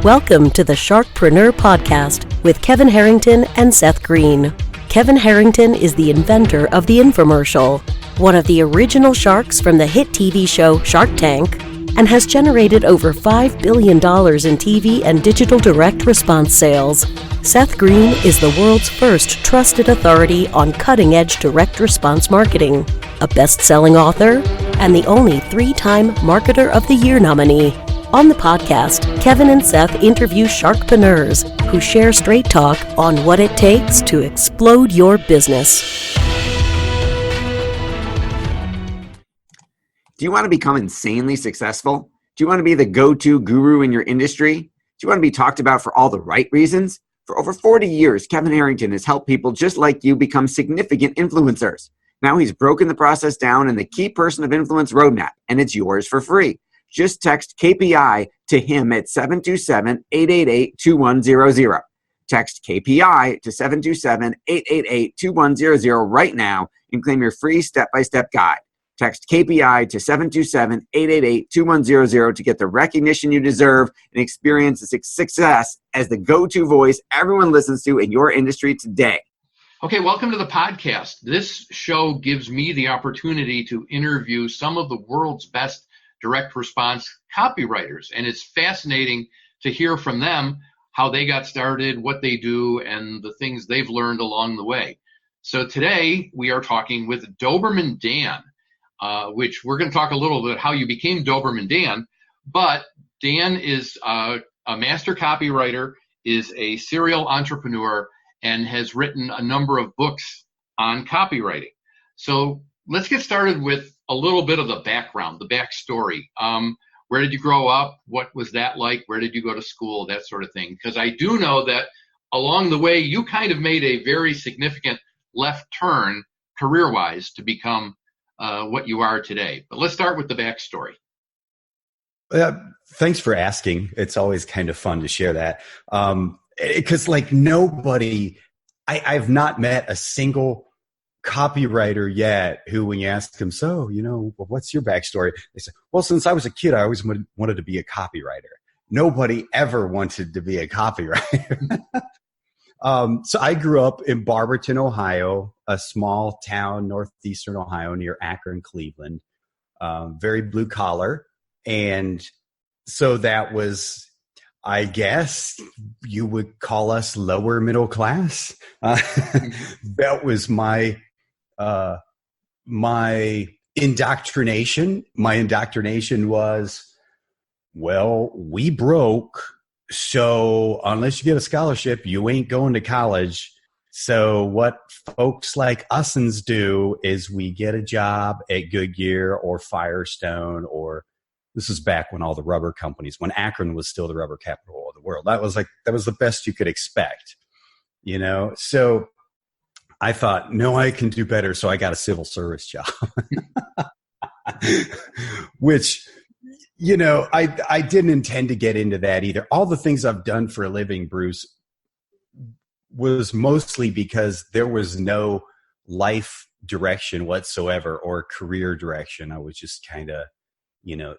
Welcome to the Sharkpreneur podcast with Kevin Harrington and Seth Green. Kevin Harrington is the inventor of the infomercial, one of the original sharks from the hit TV show Shark Tank, and has generated over $5 billion in TV and digital direct response sales. Seth Green is the world's first trusted authority on cutting-edge direct response marketing, a best-selling author, and the only 3-time Marketer of the Year nominee. On the podcast, Kevin and Seth interview sharkpreneurs who share straight talk on what it takes to explode your business. Do you want to become insanely successful? Do you want to be the go-to guru in your industry? Do you want to be talked about for all the right reasons? For over 40 years, Kevin Harrington has helped people just like you become significant influencers. Now he's broken the process down in the Key Person of Influence roadmap, and it's yours for free. Just text KPI to him at 727-888-2100. Text KPI to 727-888-2100 right now and claim your free step-by-step guide. Text KPI to 727-888-2100 to get the recognition you deserve and experience success as the go-to voice everyone listens to in your industry today. Okay, welcome to the podcast. This show gives me the opportunity to interview some of the world's best direct response copywriters, and it's fascinating to hear from them how they got started, what they do, and the things they've learned along the way. So today we are talking with Doberman Dan, which we're going to talk a little bit how you became Doberman Dan, but Dan is a master copywriter, is a serial entrepreneur, and has written a number of books on copywriting. So let's get started with a little bit of the background, the backstory. Where did you grow up? What was that like? Where did you go to school? That sort of thing. Because I do know that along the way, you kind of made a very significant left turn career-wise to become what you are today. But let's start with the backstory. Thanks for asking. It's always kind of fun to share that. Because like nobody, I've not met a single copywriter yet who, when you ask them, so, what's your backstory? They say, well, since I was a kid, I always wanted to be a copywriter. Nobody ever wanted to be a copywriter. So I grew up in Barberton, Ohio, a small town, northeastern Ohio, near Akron, Cleveland, very blue collar. And so that was, I guess you would call us lower middle class. That was my indoctrination. My indoctrination was, well, we broke, so unless you get a scholarship, you ain't going to college. So what folks like us'ns do is we get a job at Goodyear or Firestone, or this is back when all the rubber companies, when Akron was still the rubber capital of the world. That was the best you could expect, So I thought, no, I can do better. So I got a civil service job, which, I didn't intend to get into that either. All the things I've done for a living, Bruce, was mostly because there was no life direction whatsoever or career direction. I was just kind of,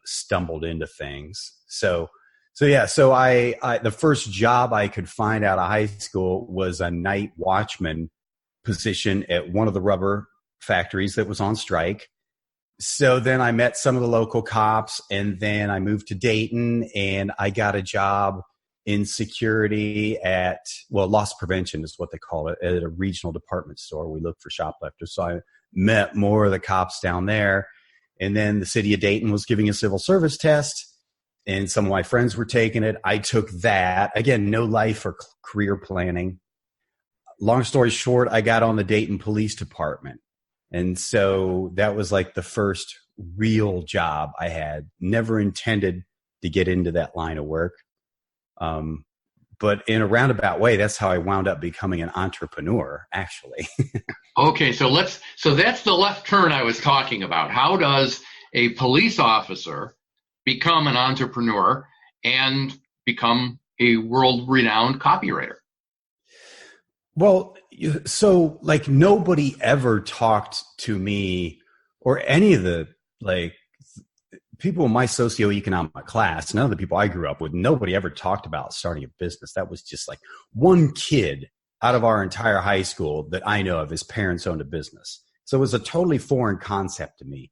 stumbled into things. So I the first job I could find out of high school was a night watchman position at one of the rubber factories that was on strike. So then I met some of the local cops, and then I moved to Dayton, and I got a job in security at, loss prevention is what they call it, at a regional department store. We look for shoplifters. So I met more of the cops down there. And then the city of Dayton was giving a civil service test, and some of my friends were taking it. I took that. Again, no life or career planning. Long story short, I got on the Dayton Police Department. And so that was like the first real job I had. Never intended to get into that line of work. But in a roundabout way, that's how I wound up becoming an entrepreneur, actually. Okay, so that's the left turn I was talking about. How does a police officer become an entrepreneur and become a world-renowned copywriter? Well, so like nobody ever talked to me or any of the people in my socioeconomic class, none of the people I grew up with, nobody ever talked about starting a business. That was just like one kid out of our entire high school that I know of, his parents owned a business. So it was a totally foreign concept to me.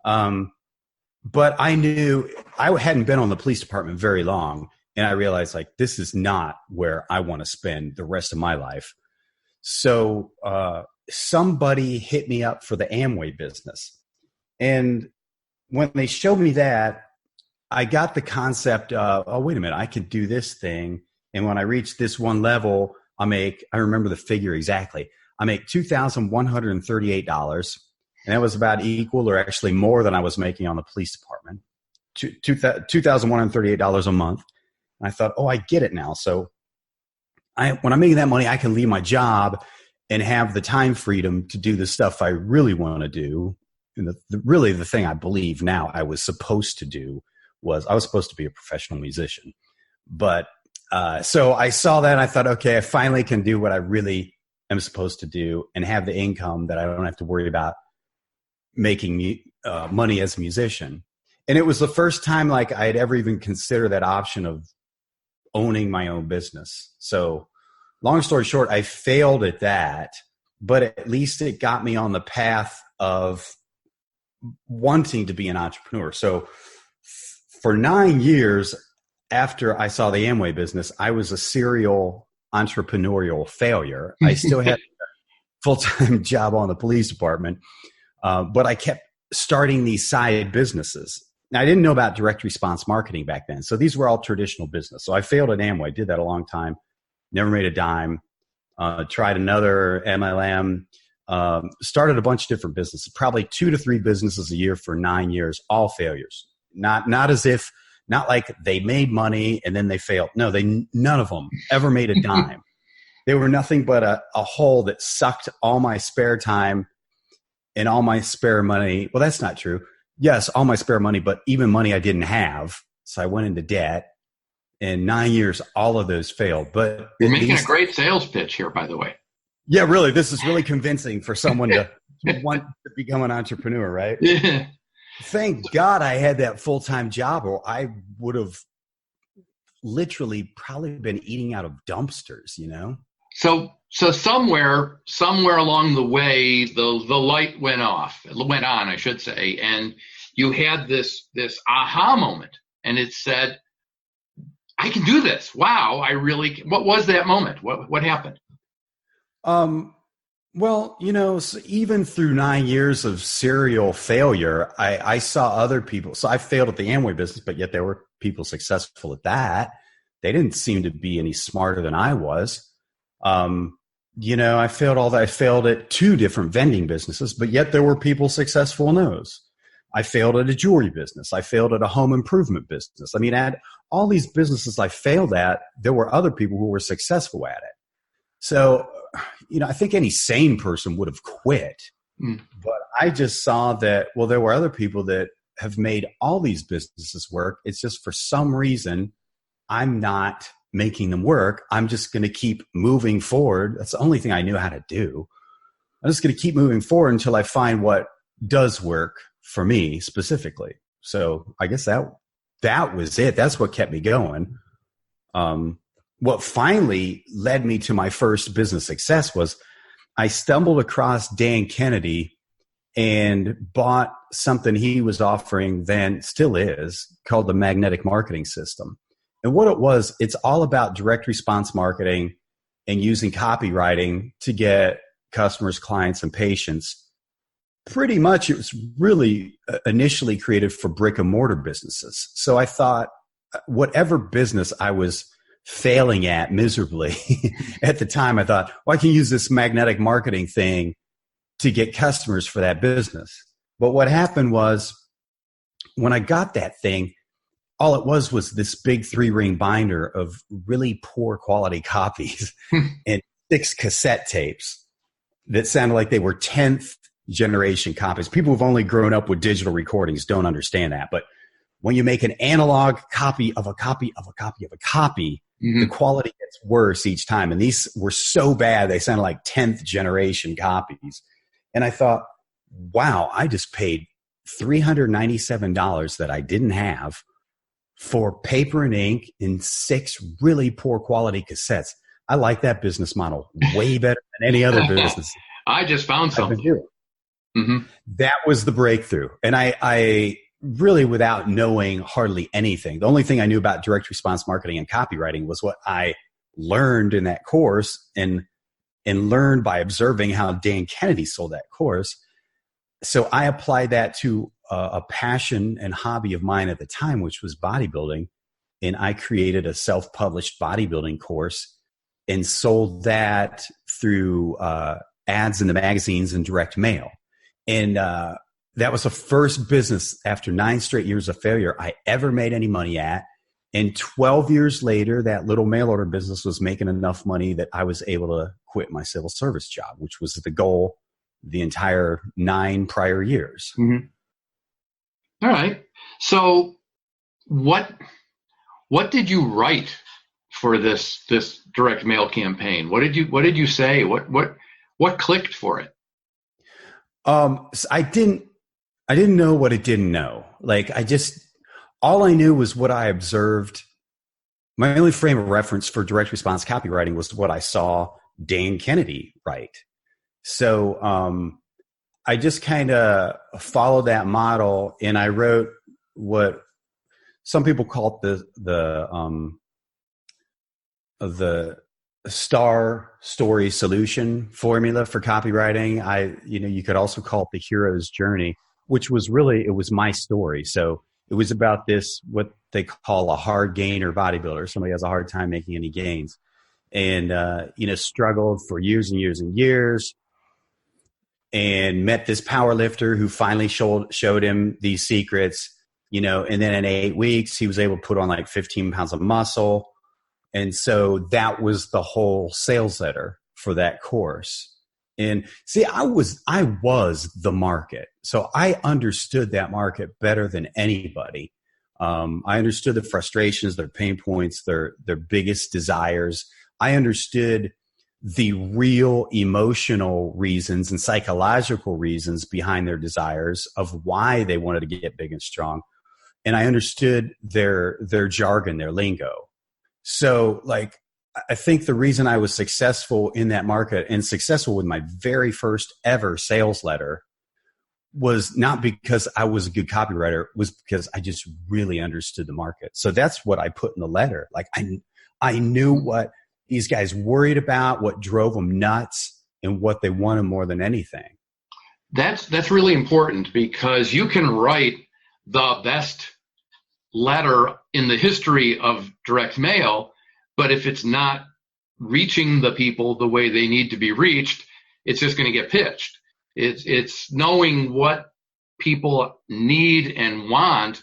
But I knew I hadn't been on the police department very long. And I realized, like, this is not where I want to spend the rest of my life. So somebody hit me up for the Amway business. And when they showed me that, I got the concept of, oh, wait a minute, I could do this thing. And when I reach this one level, I remember the figure exactly. I make $2,138. And that was about equal or actually more than I was making on the police department. $2,138 a month. And I thought, oh, I get it now. So when I'm making that money, I can leave my job and have the time freedom to do the stuff I really want to do. And really the thing I believe now I was supposed to do was I was supposed to be a professional musician. But so I saw that and I thought, okay, I finally can do what I really am supposed to do and have the income that I don't have to worry about making money as a musician. And it was the first time like I had ever even considered that option of owning my own business. So long story short, I failed at that, but at least it got me on the path of wanting to be an entrepreneur. So for 9 years after I saw the Amway business, I was a serial entrepreneurial failure. I still had a full-time job on the police department, but I kept starting these side businesses. Now, I didn't know about direct response marketing back then. So these were all traditional business. So I failed at Amway, did that a long time, never made a dime, tried another MLM, started a bunch of different businesses, probably 2 to 3 businesses a year for 9 years, all failures. Not like they made money and then they failed. No, none of them ever made a dime. They were nothing but a hole that sucked all my spare time and all my spare money. Well, that's not true. Yes, all my spare money, but even money I didn't have. So I went into debt. In 9 years, all of those failed. But you're making a great sales pitch here, by the way. Yeah, really. This is really convincing for someone to want to become an entrepreneur, right? Yeah. Thank God I had that full-time job, or I would have literally probably been eating out of dumpsters, you know? So somewhere along the way, the light went on, I should say, and you had this aha moment, and it said, I can do this. Wow, I really can. What was that moment? What happened? Well, you know, so even through 9 years of serial failure, I saw other people. So I failed at the Amway business, but yet there were people successful at that. They didn't seem to be any smarter than I was. You know, I failed all that. I failed at 2 different vending businesses, but yet there were people successful in those. I failed at a jewelry business. I failed at a home improvement business. I mean, at all these businesses I failed at, there were other people who were successful at it. So, you know, I think any sane person would have quit. But I just saw that, well, there were other people that have made all these businesses work. It's just for some reason, I'm not making them work. I'm just going to keep moving forward. That's the only thing I knew how to do. I'm just going to keep moving forward until I find what does work for me specifically. So I guess that was it. That's what kept me going. What finally led me to my first business success was I stumbled across Dan Kennedy and bought something he was offering then, still is, called the magnetic marketing system. And what it was, it's all about direct response marketing and using copywriting to get customers, clients, and patients. Pretty much it was really initially created for brick and mortar businesses. So I thought whatever business I was failing at miserably at the time, I thought, well, I can use this magnetic marketing thing to get customers for that business. But what happened was when I got that thing, all it was this big 3-ring binder of really poor quality copies and 6 cassette tapes that sounded like they were 10th generation copies. People who've only grown up with digital recordings don't understand that. But when you make an analog copy of a copy of a copy of a copy, the quality gets worse each time. And these were so bad, they sounded like 10th generation copies. And I thought, wow, I just paid $397 that I didn't have for paper and ink in 6 really poor quality cassettes. I like that business model way better than any other business. I just found something. Mm-hmm. That was the breakthrough. And I really, without knowing hardly anything, the only thing I knew about direct response marketing and copywriting was what I learned in that course and learned by observing how Dan Kennedy sold that course. So I applied that to a passion and hobby of mine at the time, which was bodybuilding. And I created a self-published bodybuilding course and sold that through ads in the magazines and direct mail. And that was the first business after 9 straight years of failure I ever made any money at. And 12 years later, that little mail order business was making enough money that I was able to quit my civil service job, which was the goal the entire 9 prior years. Mm-hmm. All right. So what did you write for this direct mail campaign? What did you say? What clicked for it? So I didn't know what it didn't know. Like all I knew was what I observed. My only frame of reference for direct response copywriting was what I saw Dan Kennedy write. So I just kind of followed that model, and I wrote what some people call the star story solution formula for copywriting. You could also call it the hero's journey, which was really, it was my story. So it was about this, what they call a hard gainer bodybuilder. Somebody has a hard time making any gains and, struggled for years and years and years, and met this power lifter who finally showed him these secrets, and then in 8 weeks, he was able to put on like 15 pounds of muscle. And so that was the whole sales letter for that course. And see, I was the market. So I understood that market better than anybody. I understood the frustrations, their pain points, their biggest desires. I understood the real emotional reasons and psychological reasons behind their desires of why they wanted to get big and strong. And I understood their jargon, their lingo. So like, I think the reason I was successful in that market and successful with my very first ever sales letter was not because I was a good copywriter, was because I just really understood the market. So that's what I put in the letter. Like I knew what these guys worried about, what drove them nuts, and what they wanted more than anything. That's really important, because you can write the best letter in the history of direct mail, but if it's not reaching the people the way they need to be reached, it's just going to get pitched. It's knowing what people need and want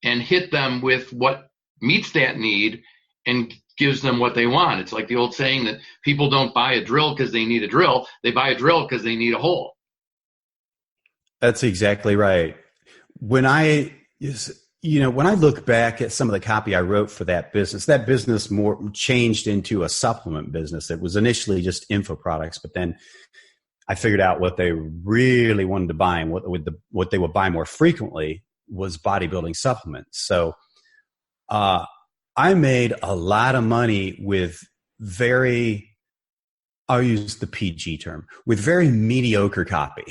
and hit them with what meets that need and gives them what they want. It's like the old saying that people don't buy a drill because they need a drill. They buy a drill because they need a hole. That's exactly right. When I look back at some of the copy I wrote for that business more changed into a supplement business. It was initially just info products, but then I figured out what they really wanted to buy, and what they would buy more frequently was bodybuilding supplements. So I made a lot of money with I'll use the PG term, with very mediocre copy.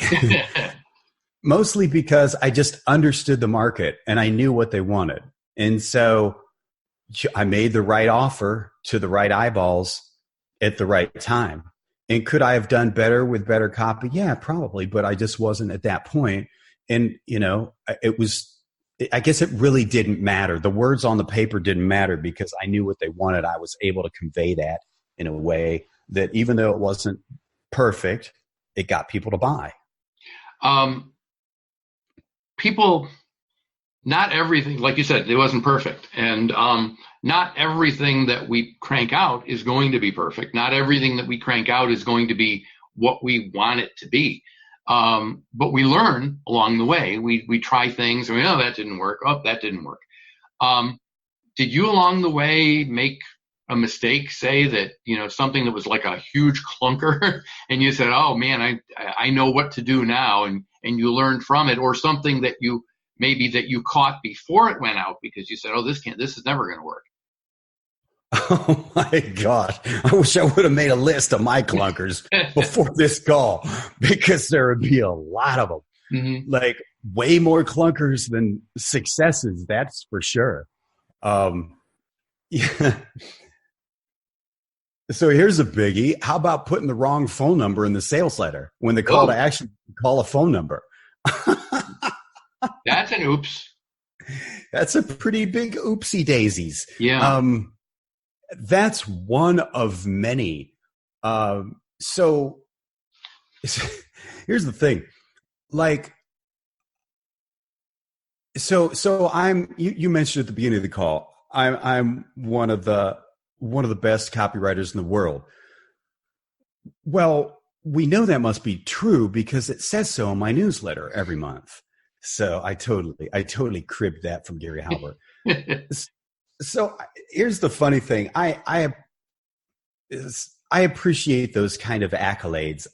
Mostly because I just understood the market and I knew what they wanted. And so I made the right offer to the right eyeballs at the right time. And could I have done better with better copy? Yeah, probably, but I just wasn't at that point. And, I guess it really didn't matter. The words on the paper didn't matter because I knew what they wanted. I was able to convey that in a way that even though it wasn't perfect, it got people to buy. People, not everything, like you said, it wasn't perfect. And not everything that we crank out is going to be perfect. Not everything that we crank out is going to be what we want it to be. But we learn along the way. We try things and we know that didn't work. Oh, that didn't work. Did you along the way make a mistake, say that, something that was like a huge clunker and you said, oh man, I know what to do now, and you learned from it, or something that you caught before it went out because you said, oh, this is never going to work? Oh my God. I wish I would have made a list of my clunkers before this call, because there would be a lot of them. Mm-hmm. Like way more clunkers than successes. That's for sure. Yeah. So here's a biggie. How about putting the wrong phone number in the sales letter when the call to action, call a phone number? That's an oops. That's a pretty big oopsie daisies. Yeah. That's one of many. So here's the thing. Like, so you mentioned at the beginning of the call, I'm one of the best copywriters in the world. Well, we know that must be true because it says so in my newsletter every month. So I totally cribbed that from Gary Halbert. So here's the funny thing. I appreciate those kind of accolades.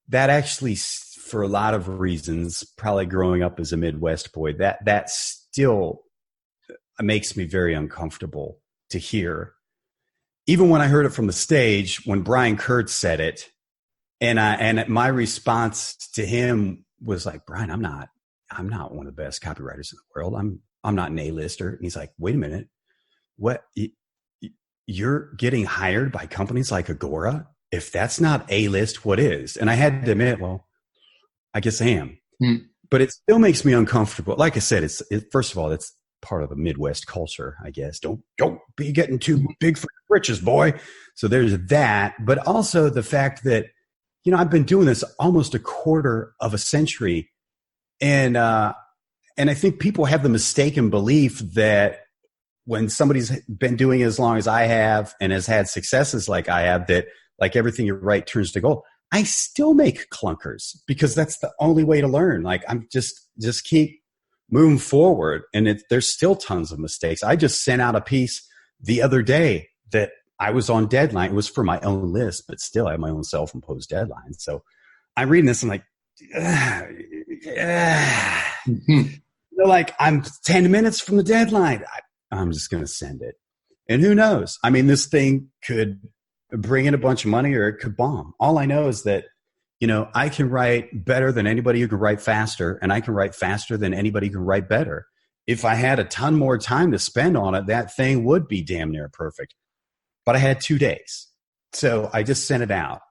That actually, for a lot of reasons, probably growing up as a Midwest boy, that still makes me very uncomfortable to hear. Even when I heard it from the stage, when Brian Kurtz said it, and my response to him was like, Brian, I'm not one of the best copywriters in the world. I'm not an A-lister. And he's like, wait a minute, what? You're getting hired by companies like Agora? If that's not A-list, what is? And I had to admit, well, I guess I am. But it still makes me uncomfortable. Like I said, first of all, it's part of the Midwest culture, I guess. Don't be getting too big for your britches, boy. So there's that. But also the fact that, I've been doing this almost a quarter of a century. And I think people have the mistaken belief that when somebody's been doing it as long as I have and has had successes like I have, that like everything you write turns to gold. I still make clunkers because that's the only way to learn. Like I'm just keep moving forward, and there's still tons of mistakes. I just sent out a piece the other day that I was on deadline. It was for my own list, but still I have my own self-imposed deadline. So I'm reading this and like, like I'm 10 minutes from the deadline. I'm just going to send it. And who knows? I mean, this thing could bring in a bunch of money or it could bomb. All I know is that, I can write better than anybody who can write faster, and I can write faster than anybody who can write better. If I had a ton more time to spend on it, that thing would be damn near perfect. But I had 2 days. So I just sent it out.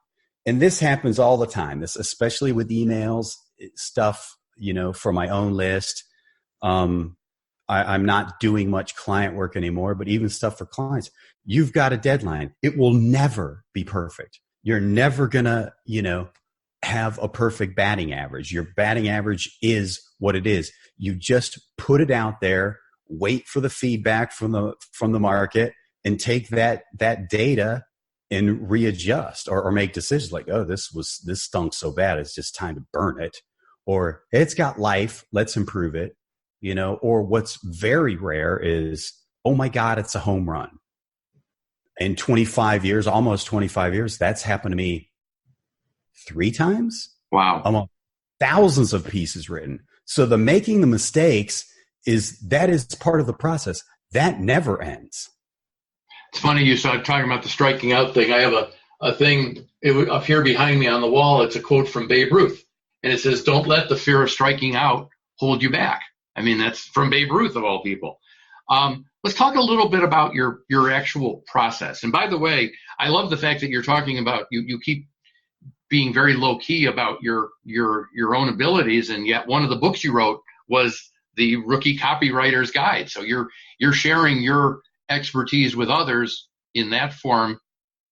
And this happens all the time, especially with emails, stuff, for my own list. I'm not doing much client work anymore, but even stuff for clients, you've got a deadline. It will never be perfect. You're never going to, have a perfect batting average. Your batting average is what it is. You just put it out there, wait for the feedback from the market, and take that data and readjust or make decisions like, oh, this stunk so bad, it's just time to burn it. Or it's got life, let's improve it. Or what's very rare is, oh my God, it's a home run. In 25 years, almost 25 years, that's happened to me 3 times. Wow. Almost thousands of pieces written. So the making the mistakes is part of the process. That never ends. It's funny you started talking about the striking out thing. I have a thing up here behind me on the wall. It's a quote from Babe Ruth. And it says, don't let the fear of striking out hold you back. I mean, that's from Babe Ruth of all people. Let's talk a little bit about your actual process. And by the way, I love the fact that you're talking about, you keep being very low key about your own abilities. And yet one of the books you wrote was the Rookie Copywriter's Guide. So you're sharing your expertise with others in that form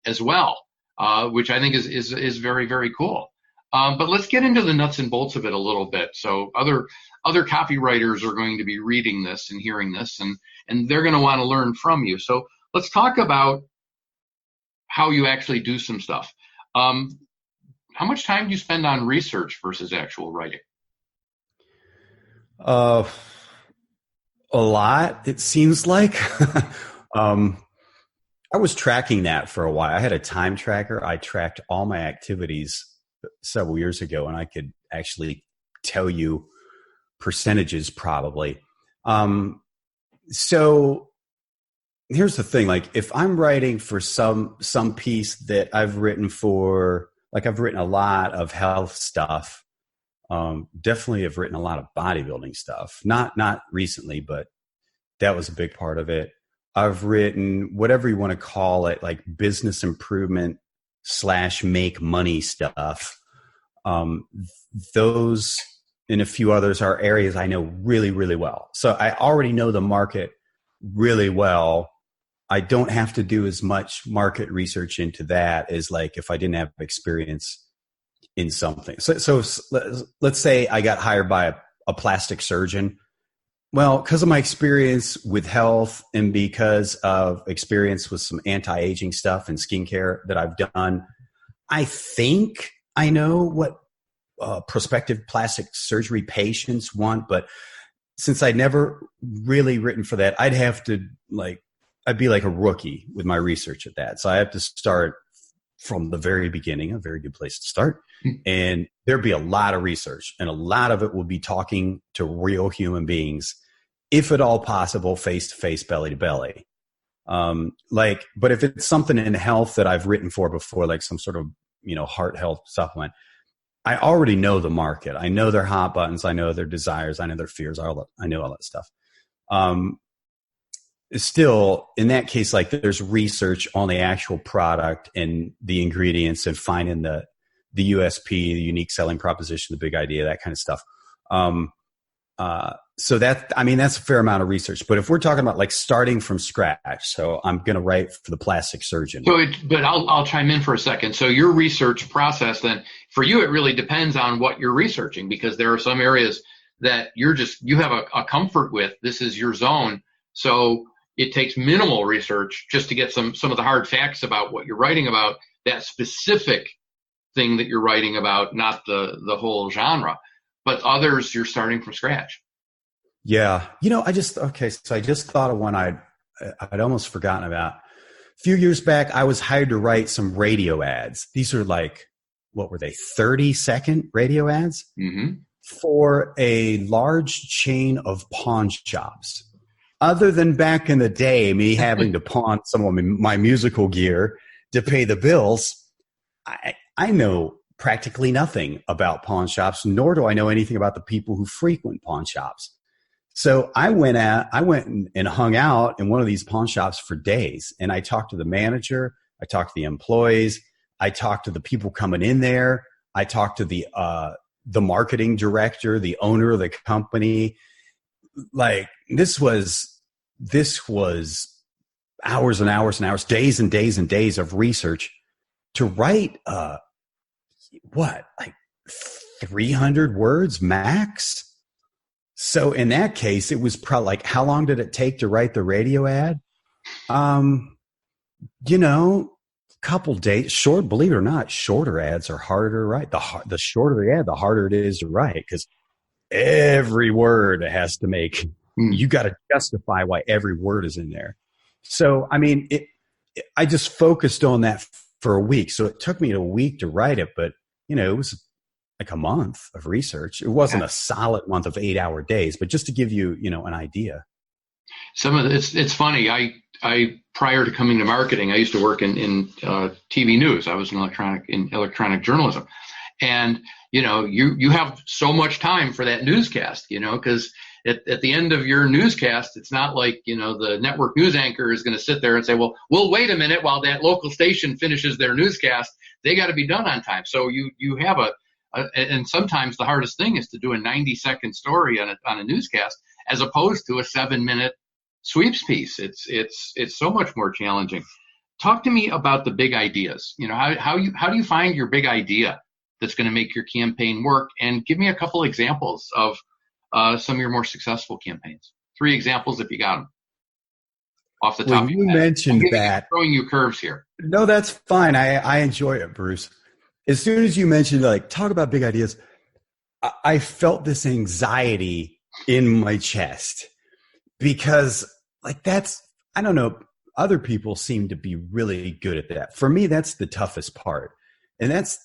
as well, which I think is very, very cool. But let's get into the nuts and bolts of it a little bit. So other copywriters are going to be reading this and hearing this, and they're going to want to learn from you. So let's talk about how you actually do some stuff. How much time do you spend on research versus actual writing? A lot, it seems like. I was tracking that for a while. I had a time tracker. I tracked all my activities several years ago, and I could actually tell you percentages probably. So here's the thing. Like if I'm writing for some piece that I've written for, like I've written a lot of health stuff. Definitely have written a lot of bodybuilding stuff. Not recently, but that was a big part of it. I've written whatever you want to call it, like business improvement / make money stuff. Those and a few others are areas I know really, really well. So I already know the market really well. I don't have to do as much market research into that as like if I didn't have experience in something. So let's say I got hired by a plastic surgeon. Well, because of my experience with health and because of experience with some anti-aging stuff and skincare that I've done, I think I know what prospective plastic surgery patients want. But since I'd never really written for that, I'd be like a rookie with my research at that. So I have to start from the very beginning, a very good place to start. And there'd be a lot of research, and a lot of it will be talking to real human beings, if at all possible, face to face, belly to belly. But if it's something in health that I've written for before, like some sort of, heart health supplement, I already know the market. I know their hot buttons. I know their desires. I know their fears. I know all that stuff. Still, in that case, like there's research on the actual product and the ingredients and finding the USP, the unique selling proposition, the big idea, that kind of stuff. So that's a fair amount of research. But if we're talking about like starting from scratch, so I'm going to write for the plastic surgeon. But I'll chime in for a second. So your research process, then for you, it really depends on what you're researching, because there are some areas that you have a comfort with. This is your zone. So it takes minimal research just to get some of the hard facts about what you're writing about, that specific thing that you're writing about, not the whole genre. But others, you're starting from scratch. Yeah. I just thought of one I'd almost forgotten about. A few years back, I was hired to write some radio ads. These are like, what were they, 30-second radio ads? Mm-hmm. For a large chain of pawn shops. Other than back in the day, me having to pawn some of my musical gear to pay the bills, I know practically nothing about pawn shops, nor do I know anything about the people who frequent pawn shops. So I went and hung out in one of these pawn shops for days, and I talked to the manager, I talked to the employees, I talked to the people coming in there, I talked to the marketing director, the owner of the company. Like this was hours and hours and hours, days and days and days of research to write like 300 words max. So in that case, it was probably like, how long did it take to write the radio ad? Couple days. Short, believe it or not, shorter ads are harder to write. The shorter the ad, the harder it is to write, because every word has to make. You got to justify why every word is in there. So, I just focused on that for a week. So it took me a week to write it, but it was like a month of research. It wasn't a solid month of 8-hour days, but just to give you, an idea. It's funny. I prior to coming to marketing, I used to work in TV news. I was in electronic journalism, and you have so much time for that newscast, because at the end of your newscast, it's not like, the network news anchor is going to sit there and say, well, we'll wait a minute while that local station finishes their newscast. They got to be done on time. So you have and sometimes the hardest thing is to do a 90-second story on a newscast, as opposed to a 7-minute sweeps piece. It's so much more challenging. Talk to me about the big ideas. How do you find your big idea that's going to make your campaign work? And give me a couple examples of some of your more successful campaigns. 3 examples if you got them off the top. You mentioned that. Throwing you curves here. No, that's fine. I enjoy it, Bruce. As soon as you mentioned, like, talk about big ideas, I felt this anxiety in my chest, because like I don't know, other people seem to be really good at that. For me, that's the toughest part. And that's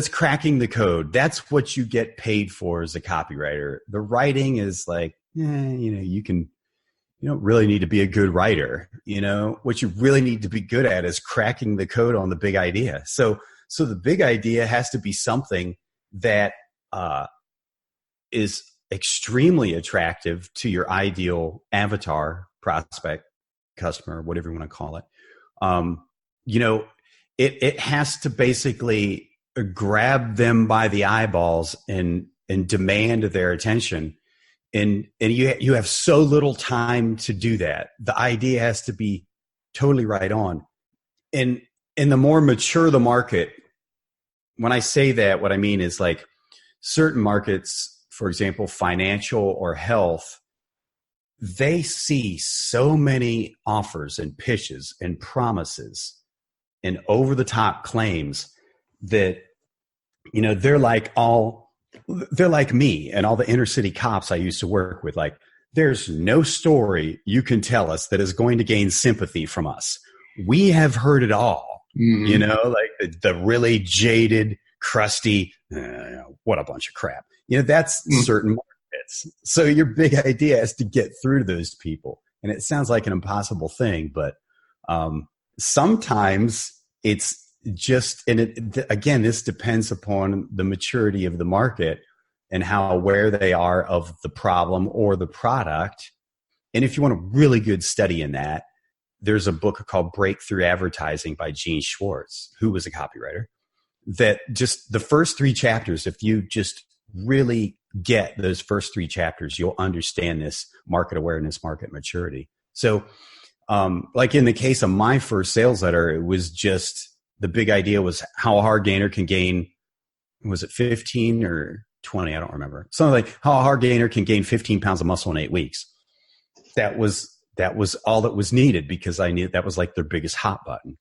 cracking the code. That's what you get paid for as a copywriter. The writing is like, you don't really need to be a good writer. What you really need to be good at is cracking the code on the big idea. So the big idea has to be something that is extremely attractive to your ideal avatar, prospect, customer, whatever you want to call it. It has to basically grab them by the eyeballs and demand their attention. And you have so little time to do that. The idea has to be totally right on. And the more mature the market, when I say that, what I mean is like certain markets, for example, financial or health, they see so many offers and pitches and promises and over-the-top claims that, they're like me and all the inner city cops I used to work with. Like, there's no story you can tell us that is going to gain sympathy from us. We have heard it all, like the really jaded, crusty, what a bunch of crap. That's certain markets. So your big idea is to get through to those people. And it sounds like an impossible thing, but sometimes it's just, again, this depends upon the maturity of the market and how aware they are of the problem or the product. And if you want a really good study in that, there's a book called Breakthrough Advertising by Gene Schwartz, who was a copywriter, that just the first 3 chapters, if you just really get those first 3 chapters, you'll understand this market awareness, market maturity. So like in the case of my first sales letter, it was just, the big idea was how a hard gainer can gain, was it 15 or 20? I don't remember. Something like how a hard gainer can gain 15 pounds of muscle in 8 weeks. That was all that was needed, because I knew that was like their biggest hot button.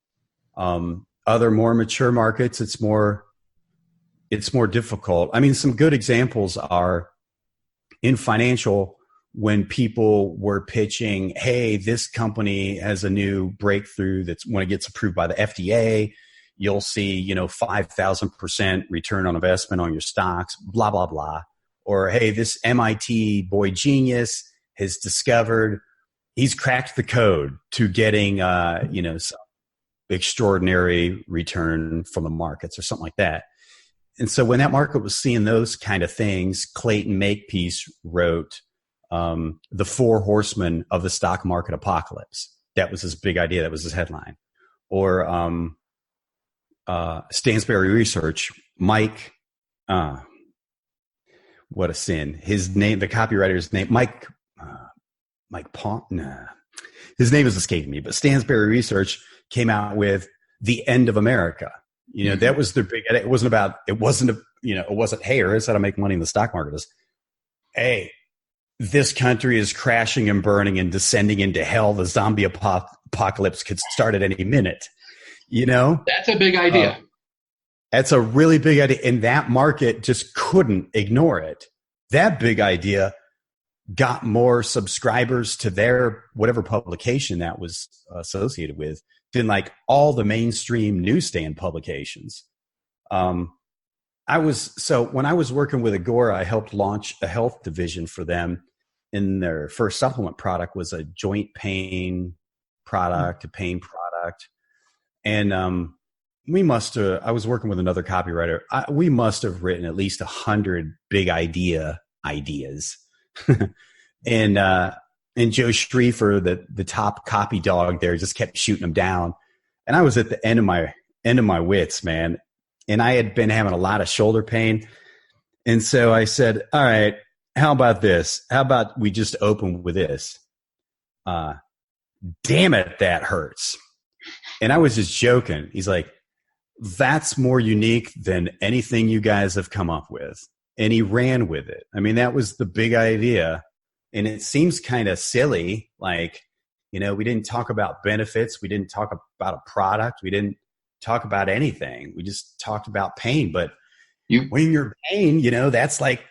Other more mature markets, it's more difficult. I mean, some good examples are in financial, when people were pitching, hey, this company has a new breakthrough that's when it gets approved by the FDA, you'll see, 5,000% return on investment on your stocks, blah, blah, blah. Or, hey, this MIT boy genius has discovered, he's cracked the code to getting, some extraordinary return from the markets or something like that. And so when that market was seeing those kind of things, Clayton Makepeace wrote The 4 Horsemen of the Stock Market Apocalypse. That was his big idea. That was his headline. Or Stansberry Research, Mike, what a sin. His name, the copywriter's name, Mike Pont. Nah. His name is escaping me, but Stansberry Research came out with The End of America. That was their big, it wasn't, hey, here's how to make money in the stock market. It was, hey, this country is crashing and burning and descending into hell. The zombie apocalypse could start at any minute. That's a big idea. That's a really big idea. And that market just couldn't ignore it. That big idea got more subscribers to their whatever publication that was associated with than like all the mainstream newsstand publications. When I was working with Agora, I helped launch a health division for them. And their first supplement product was a joint pain product, a pain product. And I was working with another copywriter. We must have written at least 100 big ideas. And Joe Schriefer, the top copy dog there, just kept shooting them down. And I was at the end of my wits, man. And I had been having a lot of shoulder pain. And so I said, all right, how about this? How about we just open with this? Damn it, that hurts. And I was just joking. He's like, that's more unique than anything you guys have come up with. And he ran with it. I mean, that was the big idea. And it seems kind of silly. Like, we didn't talk about benefits. We didn't talk about a product. We didn't talk about anything. We just talked about pain. But when you're in pain, that's like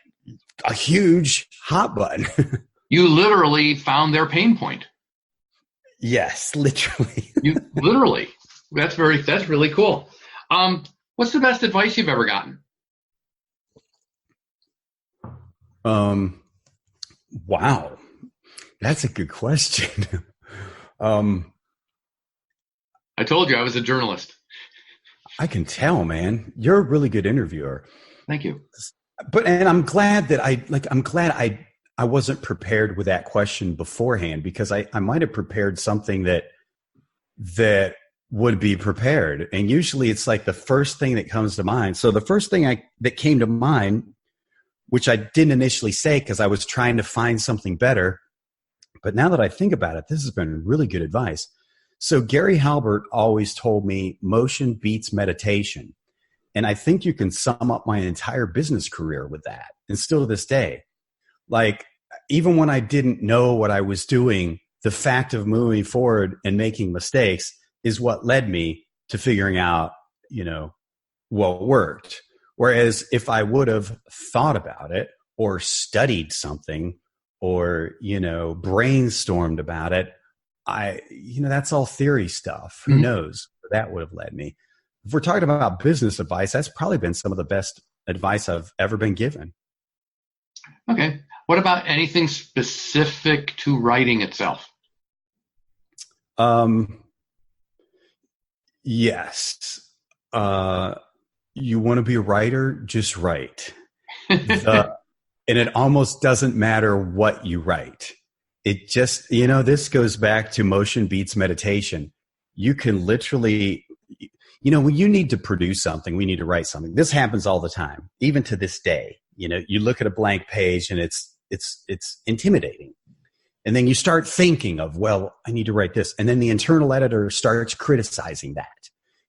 a huge hot button. You literally found their pain point. Yes, literally. You literally. That's really cool. What's the best advice you've ever gotten? Wow, that's a good question. I told you I was a journalist. I can tell, man. You're a really good interviewer. Thank you. And I'm glad that I wasn't prepared with that question beforehand, because I might have prepared something that would be prepared. And usually it's like the first thing that comes to mind. So the first thing that came to mind, which I didn't initially say because I was trying to find something better, but now that I think about it, this has been really good advice. So Gary Halbert always told me motion beats meditation. And I think you can sum up my entire business career with that. And still to this day, like, even when I didn't know what I was doing, the fact of moving forward and making mistakes is what led me to figuring out, what worked. Whereas if I would have thought about it or studied something or, brainstormed about it, that's all theory stuff. Who knows where that would have led me? If we're talking about business advice, that's probably been some of the best advice I've ever been given. Okay. What about anything specific to writing itself? Yes. You want to be a writer? Just write. And it almost doesn't matter what you write. It just, this goes back to motion beats meditation. You can literally, when you need to produce something, we need to write something. This happens all the time, even to this day. You look at a blank page and it's intimidating. And then you start thinking of, well, I need to write this. And then the internal editor starts criticizing that.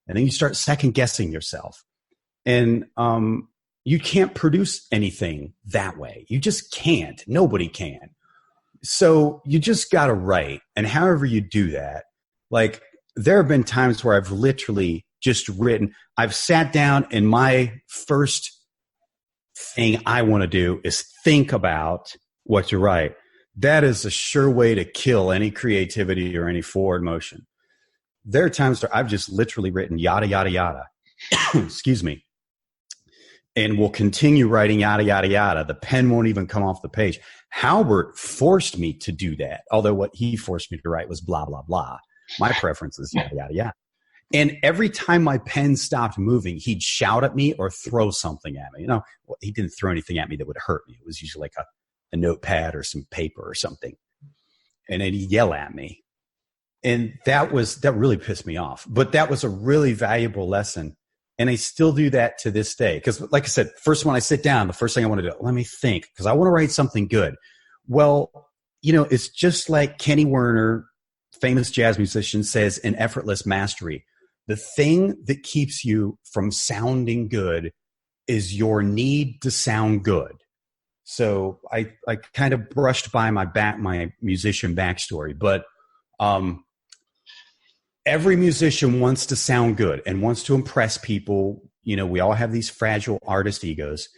And then you start second guessing yourself. And you can't produce anything that way. You just can't. Nobody can. So you just got to write. And however you do that, like, there have been times where I've literally just written. I've sat down and my first thing I want to do is think about what to write. That is a sure way to kill any creativity or any forward motion. There are times where I've just literally written yada, yada, yada. Excuse me. And will continue writing yada, yada, yada. The pen won't even come off the page. Halbert forced me to do that, although what he forced me to write was blah, blah, blah. My preference is yada, yada, yada. And every time my pen stopped moving, he'd shout at me or throw something at me. He didn't throw anything at me that would hurt me. It was usually like a notepad or some paper or something. And then he'd yell at me. And that really pissed me off. But that was a really valuable lesson. And I still do that to this day. Because like I said, first when I sit down, the first thing I want to do, let me think, because I want to write something good. Well, it's just like Kenny Werner, famous jazz musician, says in Effortless Mastery, the thing that keeps you from sounding good is your need to sound good. So I kind of brushed by my musician backstory, but every musician wants to sound good and wants to impress people. We all have these fragile artist egos,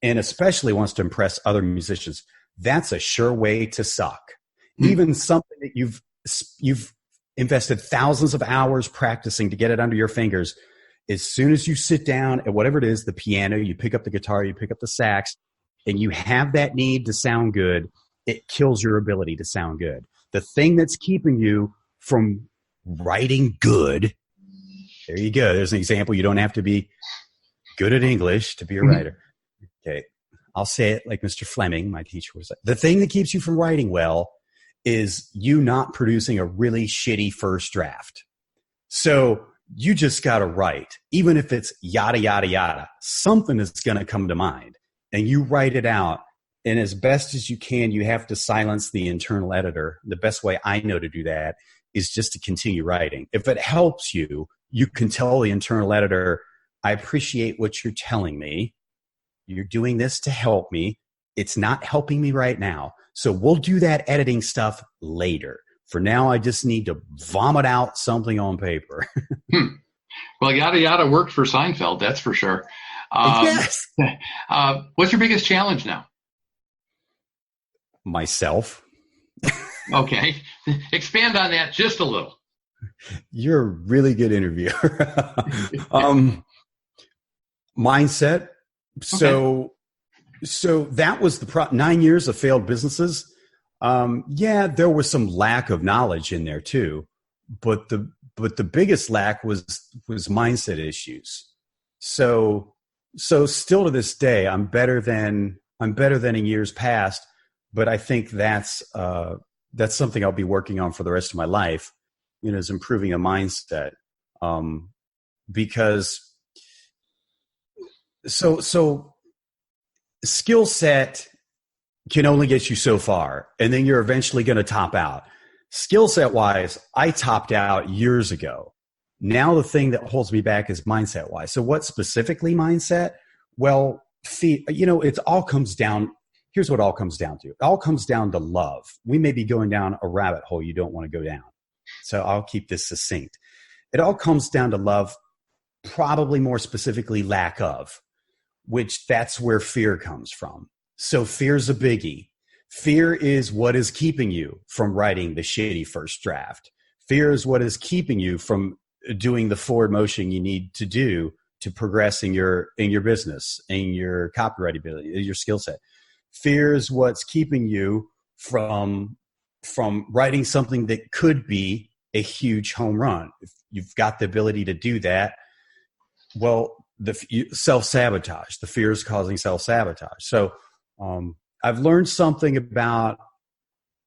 and especially wants to impress other musicians. That's a sure way to suck. Even something that you've invested thousands of hours practicing to get it under your fingers. As soon as you sit down at whatever it is, the piano, you pick up the guitar, you pick up the sax, and you have that need to sound good, it kills your ability to sound good. The thing that's keeping you from writing good, there you go. There's an example. You don't have to be good at English to be a writer. Okay. I'll say it like Mr. Fleming, my teacher, was like, the thing that keeps you from writing well is you not producing a really shitty first draft. So you just got to write, even if it's yada, yada, yada, something is going to come to mind, and you write it out. And as best as you can, you have to silence the internal editor. The best way I know to do that is just to continue writing. If it helps you, you can tell the internal editor, I appreciate what you're telling me. You're doing this to help me. It's not helping me right now. So we'll do that editing stuff later. For now, I just need to vomit out something on paper. Well, yada, yada worked for Seinfeld, that's for sure. Yes. What's your biggest challenge now? Myself. Okay. Expand on that just a little. You're a really good interviewer. Mindset. So that was the 9 years of failed businesses. Yeah, there was some lack of knowledge in there too, but the biggest lack was mindset issues. So still to this day, I'm better than in years past, but I think that's something I'll be working on for the rest of my life, is improving a mindset. Because so skill set can only get you so far, and then you're eventually going to top out. Skill set wise, I topped out years ago. Now the thing that holds me back is mindset wise. So what specifically mindset? Well, it all comes down. Here's what it all comes down to. It all comes down to love. We may be going down a rabbit hole you don't want to go down. So I'll keep this succinct. It all comes down to love, probably more specifically lack of, which that's where fear comes from. So fear's a biggie. Fear is what is keeping you from writing the shitty first draft. Fear is what is keeping you from doing the forward motion you need to do to progress in your business, in your copywriting ability, your skill set. Fear is what's keeping you from writing something that could be a huge home run. If you've got the ability to do that, well, self-sabotage. The fear is causing self-sabotage. So I've learned something about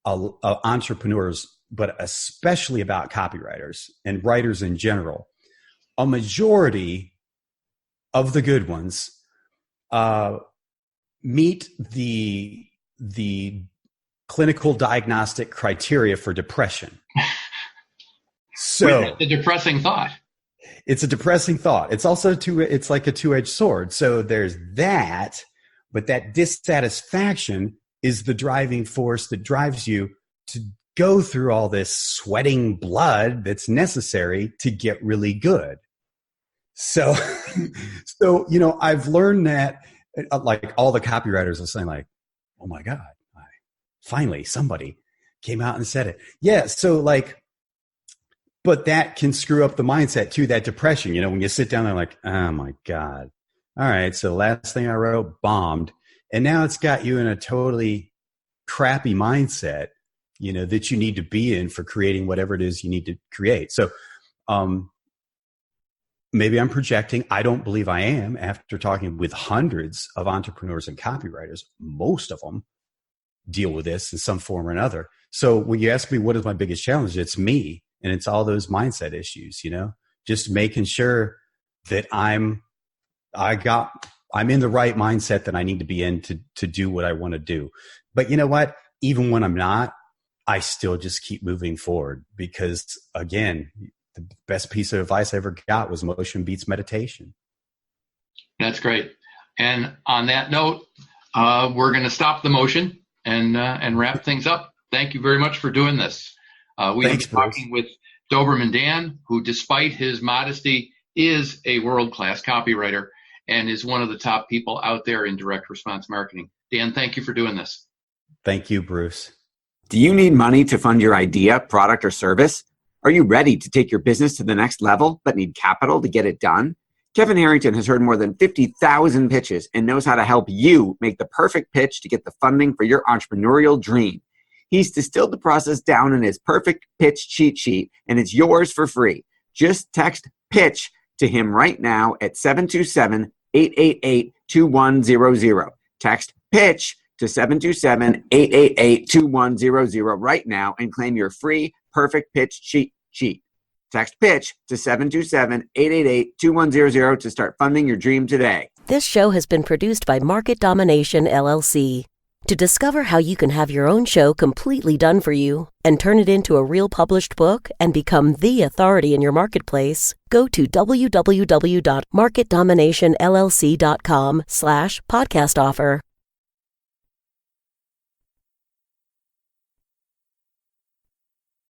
entrepreneurs, but especially about copywriters and writers in general. A majority of the good ones meet the clinical diagnostic criteria for depression. So the depressing thought. It's a depressing thought. It's also it's like a two-edged sword. So there's that, but that dissatisfaction is the driving force that drives you to go through all this sweating blood that's necessary to get really good. So I've learned that, like, all the copywriters are saying, like, oh my God, finally somebody came out and said it. Yeah. So but that can screw up the mindset too, that depression, when you sit down there like, oh my God. All right. So the last thing I wrote bombed. And now it's got you in a totally crappy mindset, that you need to be in for creating whatever it is you need to create. So, maybe I'm projecting. I don't believe I am, after talking with hundreds of entrepreneurs and copywriters. Most of them deal with this in some form or another. So when you ask me what is my biggest challenge, it's me. And it's all those mindset issues, just making sure that I'm in the right mindset that I need to be in to do what I want to do. But you know what? Even when I'm not, I still just keep moving forward, because again, the best piece of advice I ever got was motion beats meditation. That's great. And on that note, we're going to stop the motion and wrap things up. Thank you very much for doing this. We've been talking with Doberman Dan, who, despite his modesty, is a world-class copywriter and is one of the top people out there in direct response marketing. Dan, thank you for doing this. Thank you, Bruce. Do you need money to fund your idea, product, or service? Are you ready to take your business to the next level but need capital to get it done? Kevin Harrington has heard more than 50,000 pitches and knows how to help you make the perfect pitch to get the funding for your entrepreneurial dream. He's distilled the process down in his perfect pitch cheat sheet, and it's yours for free. Just text PITCH to him right now at 727-888-2100. Text PITCH to 727-888-2100 right now and claim your free perfect pitch cheat sheet. Text PITCH to 727-888-2100 to start funding your dream today. This show has been produced by Market Domination, LLC. To discover how you can have your own show completely done for you and turn it into a real published book and become the authority in your marketplace, go to www.marketdominationllc.com/podcast offer.